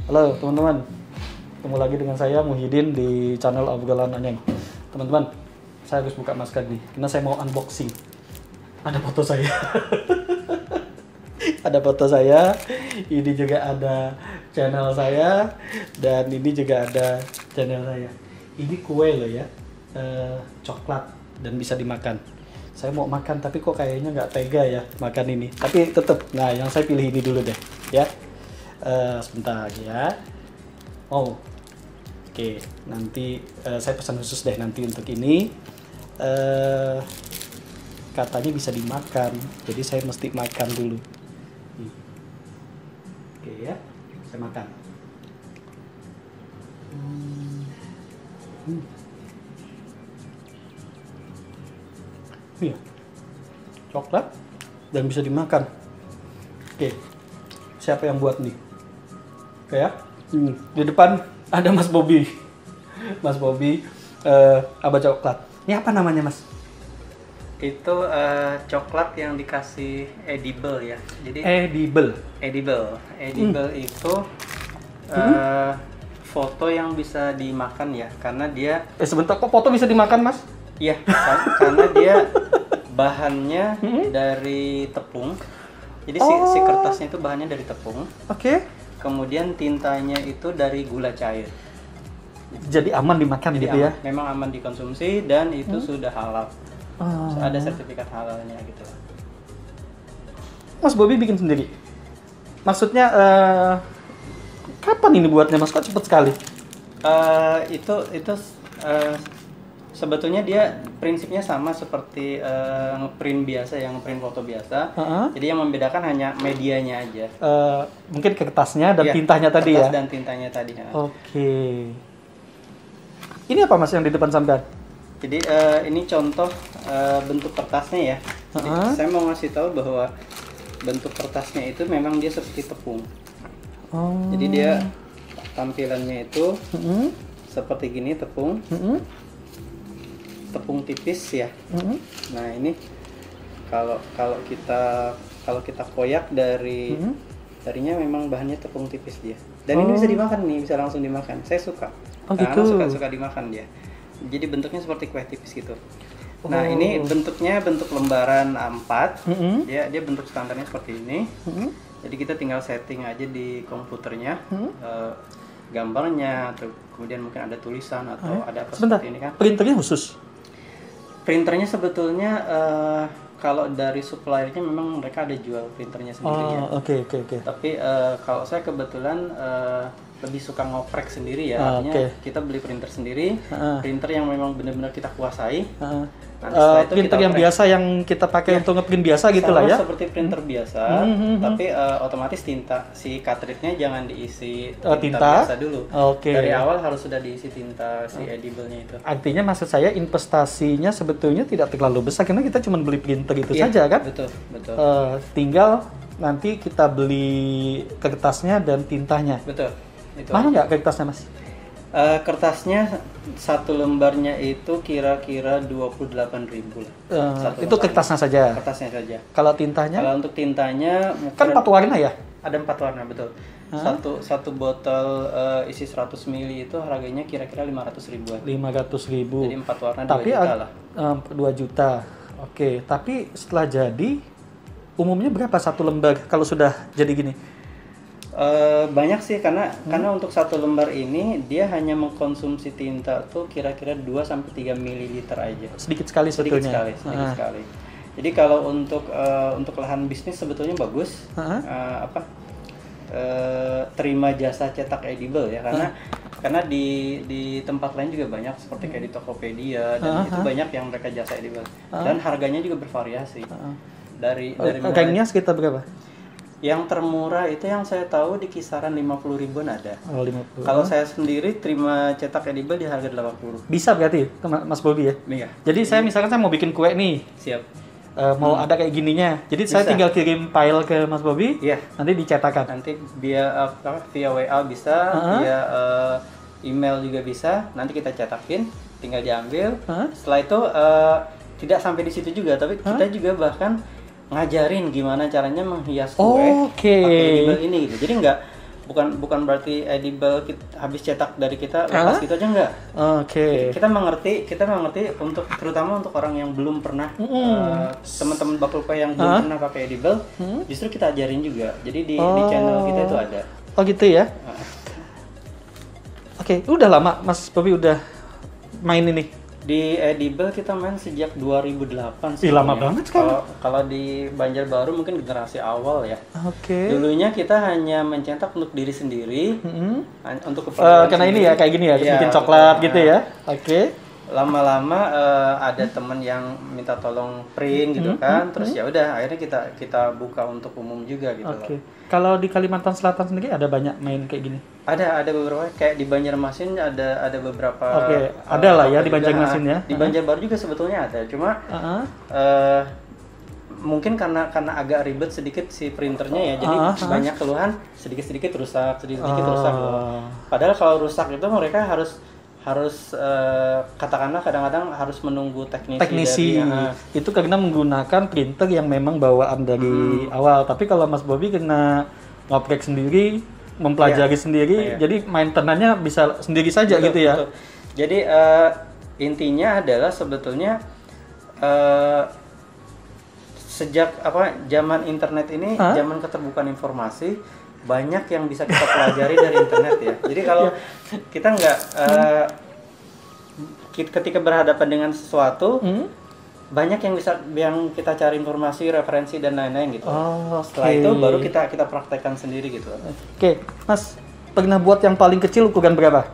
Halo teman-teman, ketemu lagi dengan saya Muhyiddin di channel Obrolan Anyeng. Teman-teman, saya harus buka masker nih, karena saya mau unboxing. Ada foto saya. Ada foto saya, ini juga ada channel saya, dan ini juga ada channel saya. Ini kue loh ya, coklat dan bisa dimakan. Saya mau makan tapi kok kayaknya nggak tega ya makan ini. Tapi tetap, nah yang saya pilih ini dulu deh, ya. Sebentar ya. Oh, oke. Nanti saya pesan khusus deh nanti untuk ini. Katanya bisa dimakan, jadi saya mesti makan dulu. Oke ya, saya makan. Iya, coklat dan bisa dimakan. Oke, siapa yang buat nih? Oke ya, di depan ada Mas Bobby. Mas Bobby, Abah Coklat. Ini apa namanya, Mas? Itu coklat yang dikasih edible ya. Jadi Edible. edible itu foto yang bisa dimakan ya, karena dia Sebentar, kok foto bisa dimakan, Mas? ya karena dia bahannya dari tepung. Jadi si kertasnya itu bahannya dari tepung. Oke. Kemudian tintanya itu dari gula cair. Jadi aman dimakan Jadi gitu ya? memang aman dikonsumsi dan itu sudah halal. Ada sertifikat halalnya gitu. Mas Bobby bikin sendiri? Maksudnya, kapan ini buatnya, Mas? Kok cepet sekali? Itu sebetulnya dia prinsipnya sama seperti ngeprint biasa, yang ngeprint foto biasa. Jadi yang membedakan hanya medianya aja. Mungkin kertasnya dan Iya, tintanya tadi ya? kertas dan tintanya tadi. Oke. Ini apa, Mas, yang di depan sampean? Jadi ini contoh bentuk kertasnya ya. Jadi, saya mau ngasih tahu bahwa bentuk kertasnya itu memang dia seperti tepung. Jadi dia tampilannya itu seperti gini, tepung. Tepung tipis ya. Nah ini kalau kita koyak darinya memang bahannya tepung tipis dia. Dan ini bisa dimakan nih, bisa langsung dimakan. Saya suka. Karena suka dimakan dia. Jadi bentuknya seperti kue tipis gitu. Nah ini bentuknya bentuk lembaran A4. Dia bentuk standarnya seperti ini. Jadi kita tinggal setting aja di komputernya. Gambarnya, atau kemudian mungkin ada tulisan atau ada apa seperti ini kan. Printernya khusus? Printernya sebetulnya kalau dari suppliernya memang mereka ada jual printernya sendiri ya. Oke. Tapi kalau saya kebetulan lebih suka ngoprek sendiri ya. Artinya kita beli printer sendiri, printer yang memang benar-benar kita kuasai. Nanti setelah itu printer yang biasa yang kita pakai untuk ngeprint biasa gitu lah ya? Seperti printer biasa, tapi otomatis si cartridge-nya jangan diisi tinta biasa dulu. Dari awal harus sudah diisi tinta si edible-nya itu. Artinya maksud saya investasinya sebetulnya tidak terlalu besar karena kita cuma beli printer itu saja kan? Betul. Tinggal nanti kita beli kertasnya dan tintanya. Betul. Itu mana nggak kertasnya, Mas? Kertasnya satu lembarnya itu kira-kira 28.000 lah. Itu kertasnya saja. Kertasnya saja. Kalau tintanya? Kalau untuk tintanya kan 4 warna ya? Ada 4 warna, betul. Satu botol isi 100 ml itu harganya kira-kira 500 ribuan. 500 ribu. Jadi 4 warna 2 tapi juta lah. 2 juta. Oke, tapi setelah jadi umumnya berapa satu lembar kalau sudah jadi gini? Banyak sih karena untuk satu lembar ini dia hanya mengkonsumsi tinta tuh kira-kira 2-3 ml aja. Sedikit sekali sebetulnya. Sedikit sekali. Jadi kalau untuk lahan bisnis sebetulnya bagus. Terima jasa cetak edible ya, karena di tempat lain juga banyak seperti kayak di Tokopedia dan itu banyak yang mereka jasa edible. Dan harganya juga bervariasi. Dari harganya sekitar berapa? Yang termurah itu yang saya tahu di kisaran 50 ribuan ada. 50. Kalau saya sendiri terima cetak edible di harga 80. Bisa berarti Mas Bobby ya? Iya. Jadi saya misalkan saya mau bikin kue nih. Siap. Mau ada kayak gininya. Jadi saya tinggal kirim file ke Mas Bobby. Iya. Nanti dicetakkan. Nanti via WA bisa, via email juga bisa. Nanti kita cetakin, tinggal diambil. Setelah itu tidak sampai di situ juga, tapi kita juga bahkan ngajarin gimana caranya menghias kue pakai label ini gitu. Jadi bukan berarti edible habis cetak dari kita lepas gitu aja enggak. Oke. Kita mengerti untuk terutama untuk orang yang belum pernah teman-teman bakul kue yang belum pernah pakai edible, justru kita ajarin juga. Jadi di channel kita itu ada. Oh gitu ya. Oke, udah lama Mas Bobby udah main ini? Di edible kita main sejak 2008 sih. Lama banget kan? Kalau di Banjarbaru mungkin generasi awal ya. Oke. Dulunya kita hanya mencetak untuk diri sendiri, untuk karena ini ya kayak gini ya, bikin coklat gitu ya. Oke. Lama-lama ada teman yang minta tolong print gitu kan, terus ya udah akhirnya kita buka untuk umum juga gitu. Oke. Kalau di Kalimantan Selatan sendiri ada banyak main kayak gini? Ada beberapa, kayak di Banjarmasin ada beberapa. Oke, ada lah ya di Banjarmasin ya. Di Banjarbaru juga sebetulnya ada, cuma mungkin karena agak ribet sedikit si printernya ya, jadi banyak keluhan sedikit rusak. Padahal kalau rusak itu mereka harus katakanlah kadang-kadang harus menunggu teknisi. Itu karena menggunakan printer yang memang bawaan dari awal. Tapi kalau Mas Bobby kena ngoprek sendiri, mempelajari sendiri, jadi maintenance-nya bisa sendiri saja gitu ya. Betul. Jadi intinya adalah sebetulnya sejak zaman internet ini, zaman keterbukaan informasi, banyak yang bisa kita pelajari dari internet ya. Jadi kalau kita nggak ketika berhadapan dengan sesuatu, banyak yang kita cari informasi, referensi dan lain-lain gitu. Setelah itu baru kita praktekkan sendiri gitu. Oke, Mas pernah buat yang paling kecil ukuran berapa?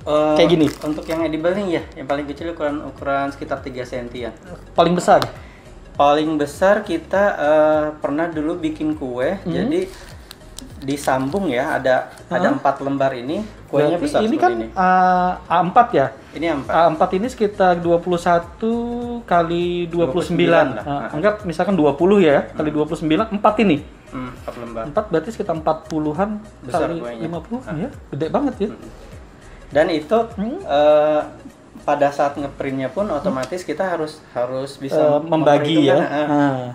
Kayak gini. Untuk yang edible nih ya, yang paling kecil ukuran sekitar 3 cm ya. Paling besar? Paling besar kita pernah dulu bikin kue, jadi disambung ya, ada 4 lembar ini, kuenya besar ini seperti kan A4 ya? Ini A4. A4 ini sekitar 21 kali 29. Anggap misalkan 20 ya, kali 29, 4 ini. 4 lembar. 4 berarti sekitar 40-an kali kuenya. 50 ya, gede banget ya. Dan itu pada saat ngeprintnya pun otomatis kita harus bisa membagi ya.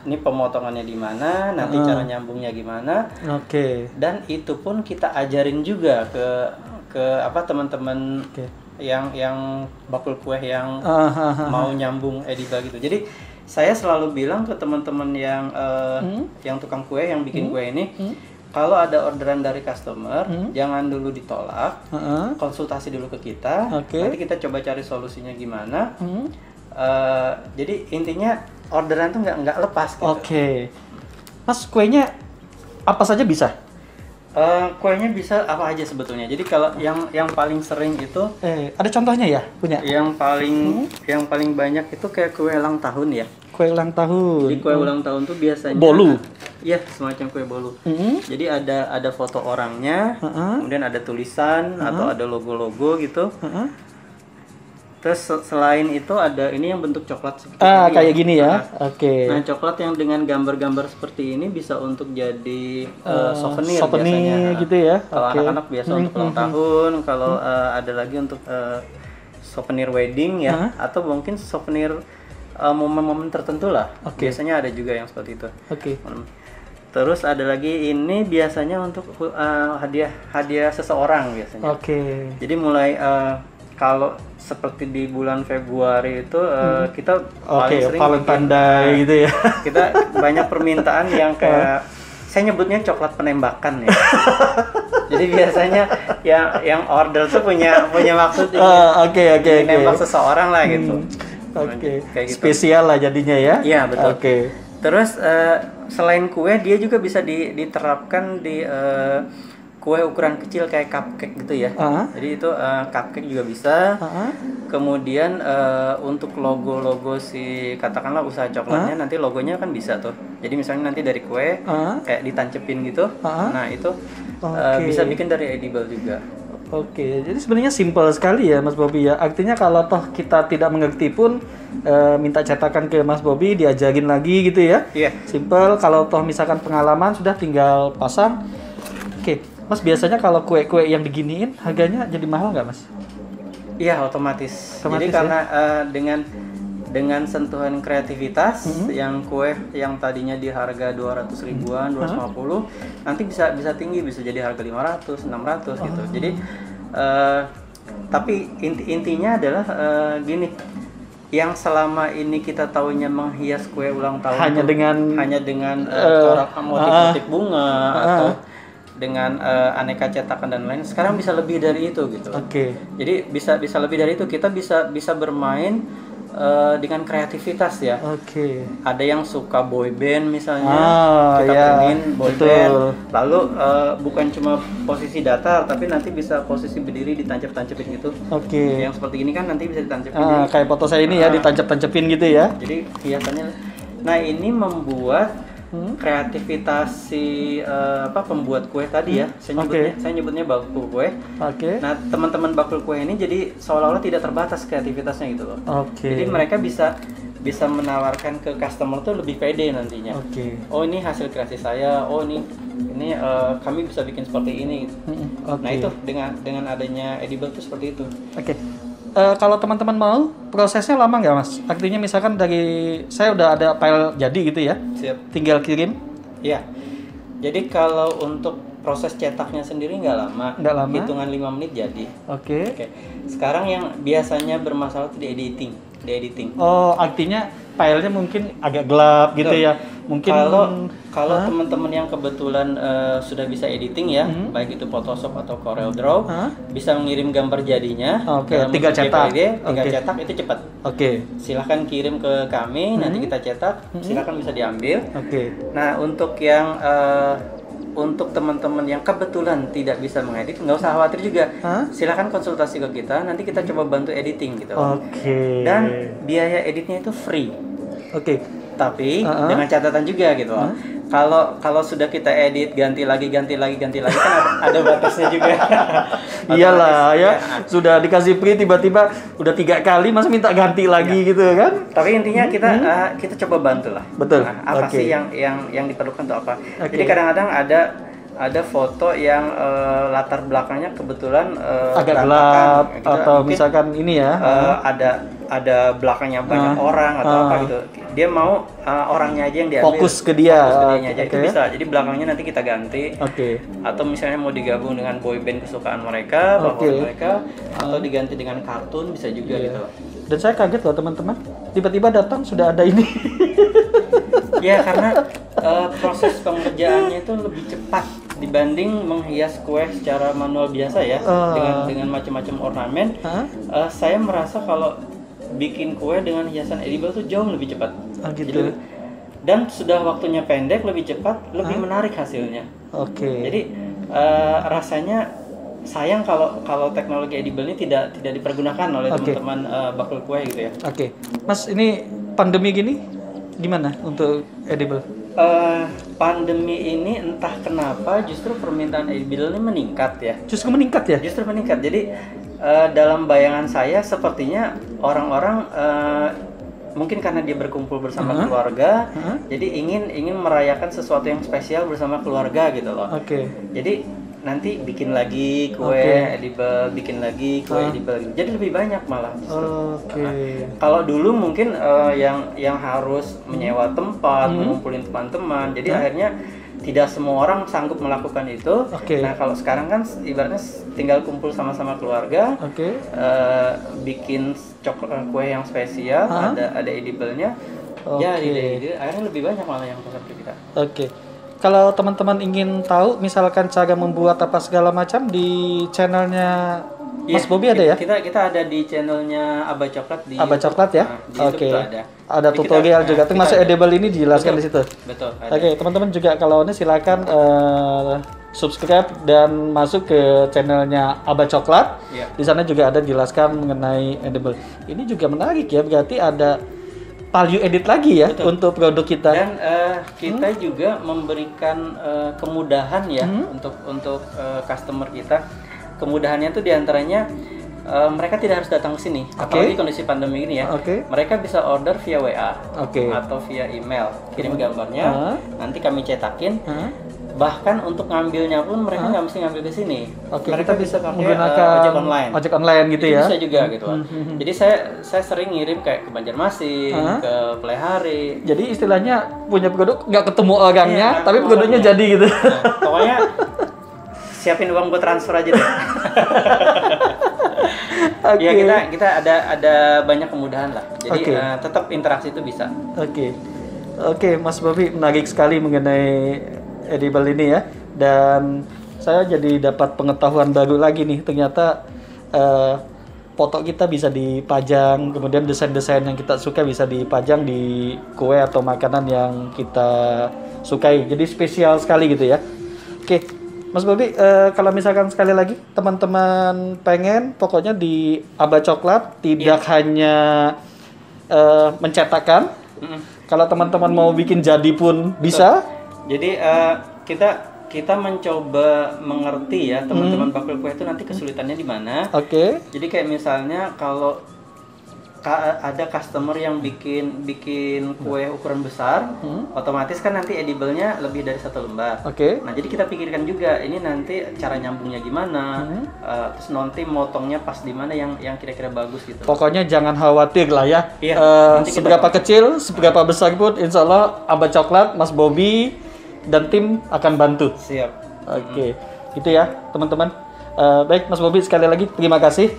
Ini pemotongannya di mana, nanti cara nyambungnya gimana. Oke. Dan itu pun kita ajarin juga ke teman-teman yang bakul kue yang mau nyambung edible gitu. Jadi saya selalu bilang ke teman-teman yang tukang kue yang bikin kue ini, kalau ada orderan dari customer, jangan dulu ditolak, konsultasi dulu ke kita, nanti kita coba cari solusinya gimana. Jadi intinya orderan tuh nggak lepas gitu. Oke. Mas, kuenya apa saja bisa? Kuenya bisa apa aja sebetulnya. Jadi kalau yang paling sering itu, ada contohnya ya punya? Yang paling banyak itu kayak kue ulang tahun ya. Kue ulang tahun. Jadi kue ulang tahun tuh biasanya bolu. Iya, semacam kue bolu. Jadi ada foto orangnya, kemudian ada tulisan atau ada logo-logo gitu. Terus selain itu ada ini yang bentuk coklat seperti ini kayak gini ya. Oke. Nah, coklat yang dengan gambar-gambar seperti ini bisa untuk jadi souvenir biasanya gitu ya. Kalau anak-anak biasa untuk ulang tahun, kalau ada lagi untuk souvenir wedding ya, atau mungkin souvenir momen-momen tertentu lah. Biasanya ada juga yang seperti itu. Terus ada lagi ini biasanya untuk hadiah seseorang biasanya. Jadi mulai kalau seperti di bulan Februari itu kita paling sering Valentine Day gitu ya. Kita banyak permintaan yang kayak saya nyebutnya coklat penembakan ya. Jadi biasanya yang order tuh punya maksud ingin nembak seseorang lah gitu. Kayak gitu. Spesial lah jadinya ya. Iya, betul. Terus selain kue dia juga bisa diterapkan di kue ukuran kecil kayak cupcake gitu ya. Jadi itu cupcake juga bisa. Kemudian untuk logo-logo si katakanlah usaha coklatnya nanti logonya kan bisa tuh. Jadi misalnya nanti dari kue kayak ditancepin gitu. Nah, itu bisa bikin dari edible juga. Jadi sebenarnya simpel sekali ya Mas Bobby ya. Artinya kalau toh kita tidak mengerti pun minta cetakan ke Mas Bobby, diajarin lagi gitu ya. Simpel. Kalau toh misalkan pengalaman sudah tinggal pasang. Mas, biasanya kalau kue-kue yang diginiin harganya jadi mahal nggak Mas? Iya, otomatis. Jadi karena dengan sentuhan kreativitas yang kue yang tadinya di harga 200 ribuan, 250 nanti bisa tinggi, bisa jadi harga 500, 600 gitu. Jadi tapi intinya adalah gini, yang selama ini kita tahunya menghias kue ulang tahun hanya dengan corak motif-motif bunga atau dengan aneka cetakan dan lain, sekarang bisa lebih dari itu gitu. Jadi bisa lebih dari itu, kita bisa bermain dengan kreativitas ya. Ada yang suka boy band misalnya, kita pengen boy band. Lalu bukan cuma posisi datar, tapi nanti bisa posisi berdiri ditancap-tancapin gitu. Yang seperti ini kan nanti bisa ditancapin. Kayak foto saya ini ya, ditancap-tancapin gitu ya. Jadi hiasannya. Nah ini membuat kreativitas si pembuat kue tadi ya, saya nyebutnya bakul kue. Nah teman-teman bakul kue ini jadi seolah-olah tidak terbatas kreativitasnya gitu loh. Jadi mereka bisa menawarkan ke customer tuh lebih pede nantinya. Oh ini hasil kreasi saya, oh ini kami bisa bikin seperti ini. Nah itu dengan adanya edible tuh seperti itu. Kalau teman-teman mau, prosesnya lama nggak mas? Artinya misalkan dari saya udah ada file jadi gitu ya, tinggal kirim. Iya. Jadi kalau untuk proses cetaknya sendiri nggak lama, hitungan 5 menit jadi. Sekarang yang biasanya bermasalah itu di editing. Oh, artinya filenya mungkin agak gelap gitu ya. Mungkin kalau teman-teman yang kebetulan sudah bisa editing ya, baik itu Photoshop atau Corel Draw, bisa mengirim gambar jadinya. Tinggal cetak. Tinggal cetak itu cepat. Silahkan kirim ke kami, nanti kita cetak. Silahkan bisa diambil. Nah untuk yang untuk teman-teman yang kebetulan tidak bisa mengedit, nggak usah khawatir juga. Silakan konsultasi ke kita, nanti kita coba bantu editing gitu. Dan biaya editnya itu free. Tapi dengan catatan juga gitu loh. Kalau sudah kita edit ganti lagi kan ada batasnya juga. Iyalah ya, sudah dikasih free tiba-tiba udah 3 kali masa minta ganti lagi gitu kan. Tapi intinya kita coba bantu lah. Apa sih yang diperlukan untuk apa. Jadi kadang-kadang ada foto yang latar belakangnya kebetulan agak gelap gitu, atau misalkan ini ya ada belakangnya banyak orang atau apa gitu. Dia mau orangnya aja yang diambil, fokus ke dia aja. Itu bisa. Jadi belakangnya nanti kita ganti. Atau misalnya mau digabung dengan boyband kesukaan mereka, favorit mereka, atau diganti dengan kartun bisa juga gitu. Dan saya kaget loh teman-teman, tiba-tiba datang sudah ada ini. Ya karena proses pengerjaannya itu lebih cepat dibanding menghias kue secara manual biasa ya, dengan macam-macam ornamen. Saya merasa kalau bikin kue dengan hiasan edible tuh jauh lebih cepat. Gitu. Dan sudah waktunya pendek, lebih cepat, lebih menarik hasilnya. Jadi rasanya sayang kalau teknologi edible ini tidak dipergunakan oleh teman-teman bakul kue gitu ya. Mas, ini pandemi gini gimana untuk edible? Pandemi ini entah kenapa justru permintaan edible ini meningkat ya. Justru meningkat. Jadi dalam bayangan saya sepertinya orang-orang mungkin karena dia berkumpul bersama keluarga, jadi ingin merayakan sesuatu yang spesial bersama keluarga gitu loh. Jadi nanti bikin lagi kue edible, bikin lagi kue edible, jadi lebih banyak malah. Kalau dulu mungkin yang harus menyewa tempat, mengumpulin teman-teman, jadi akhirnya tidak semua orang sanggup melakukan itu. Nah kalau sekarang kan ibaratnya tinggal kumpul sama-sama keluarga, bikin kue yang spesial, ada edible-nya, jadi akhirnya lebih banyak malah yang pesan ke kita. Kalau teman-teman ingin tahu misalkan cara membuat apa segala macam di channelnya Mas Bobby ada ya? Kita ada di channelnya Aba Coklat di Aba Coklat ya? Ada jadi tutorial juga. Termasuk edible ini dijelaskan di situ. Betul. Teman-teman juga kalau ini silakan subscribe dan masuk ke channelnya Aba Coklat. Di sana juga ada dijelaskan mengenai edible. Ini juga menarik ya, berarti ada value edit lagi ya. Betul. Untuk produk kita. Dan kita juga memberikan kemudahan ya untuk customer kita. Kemudahannya itu diantaranya mereka tidak harus datang ke sini, apalagi kondisi pandemi ini ya. Mereka bisa order via WA atau via email, kirim gambarnya, nanti kami cetakin. Bahkan untuk ngambilnya pun mereka nggak mesti ngambil di sini. Oke, Mereka kita bisa pakai menggunakan ojek online gitu itu ya. bisa juga gitu. Jadi saya sering ngirim kayak ke Banjarmasin, ke Plehari. Jadi istilahnya punya produk nggak ketemu orangnya, Iya, tapi produknya jadi gitu. Nah, pokoknya siapin uang buat transfer aja deh. Oke. Ya kita ada banyak kemudahan lah. Jadi tetap interaksi itu bisa. Oke, Mas Bobi, menarik sekali mengenai edible ini ya. Dan saya jadi dapat pengetahuan baru lagi nih. Ternyata foto kita bisa dipajang, kemudian desain-desain yang kita suka bisa dipajang di kue atau makanan yang kita sukai. Jadi spesial sekali gitu ya. Oke, Mas Bobi, kalau misalkan sekali lagi teman-teman pengen, pokoknya di Aba Coklat tidak hanya mencetakkan. Kalau teman-teman mau bikin jadi pun bisa. Jadi kita mencoba mengerti ya teman-teman bakul kue itu nanti kesulitannya di mana. Jadi kayak misalnya kalau ada customer yang bikin kue ukuran besar, otomatis kan nanti edible-nya lebih dari 1 lembar. Nah jadi kita pikirkan juga ini nanti cara nyambungnya gimana, terus nanti motongnya pas di mana yang kira-kira bagus gitu. Pokoknya jangan khawatir lah ya. Seberapa kecil, seberapa besar pun, insya Allah Aba Coklat, Mas Bobi dan tim akan bantu. Siap. Itu ya teman-teman. Baik Mas Bobi, sekali lagi terima kasih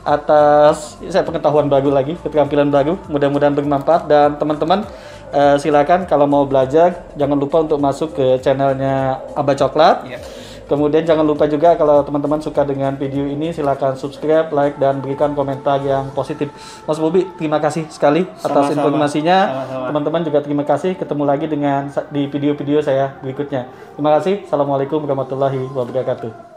atas saya pengetahuan baru lagi, keterampilan baru, mudah-mudahan bermanfaat. Dan teman-teman silakan kalau mau belajar jangan lupa untuk masuk ke channelnya Aba Coklat. Kemudian jangan lupa juga kalau teman-teman suka dengan video ini silakan subscribe, like, dan berikan komentar yang positif. Mas Bobi, terima kasih sekali atas informasinya. Teman-teman juga terima kasih. Ketemu lagi di video-video saya berikutnya. Terima kasih. Assalamualaikum warahmatullahi wabarakatuh.